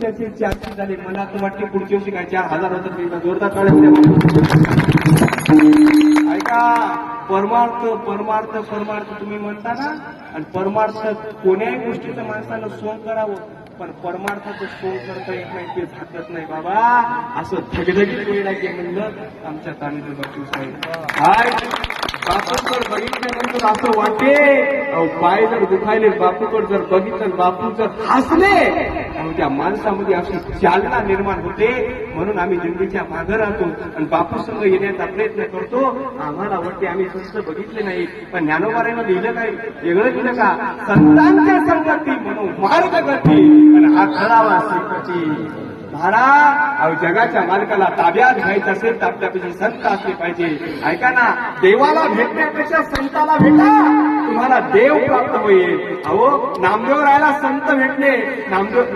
वर्षाचे 400 झाले. मला तर वाटते पुढच्या वर्षी काय 4000 होतात. एकदा जोरदार टाळ्या द्या. ऐका, परमार्थ परमार्थ परमार्थ तुम्ही म्हणता ना, आणि परमार्थ कोण्याही गोष्टीचं माणसानं सोंग करावं, पण परमार्थाचं सोंग करता येत नाही, ते झाकत नाही बाबा. असं धगधगीत वेळ आहे म्हणलं आमच्या तालुक्यात बापू साहेब. काय बापूकडे बघितल्यानंतर असं वाटते, अहो पाय जर दुखायले बापूकडे जर बघितलं, बापू जर हसले, अहो त्या माणसामध्ये अशी चालना निर्माण होते. म्हणून आम्ही दिंडीच्या मागे राहतो आणि बापू संघ येण्याचा प्रयत्न करतो. आम्हाला वाटते आम्ही संत बघितले नाही, पण ज्ञानोबारानं लिहिलं काय वेगळं लिहिलं का, संतांच्या संगती म्हणून मार्ग गती आणि हा खळावा श्रीपती. महाराज, अहो जगाच्या मालकाला ताब्यात घ्यायचं असेल तर आपल्यापेक्षा संत असले पाहिजे. ऐका ना, देवाला भेटण्यापेक्षा संताला भेटा, तुम्हाला देव प्राप्त होईल. अहो नामदेव राहायला संत भेटले. नामदेव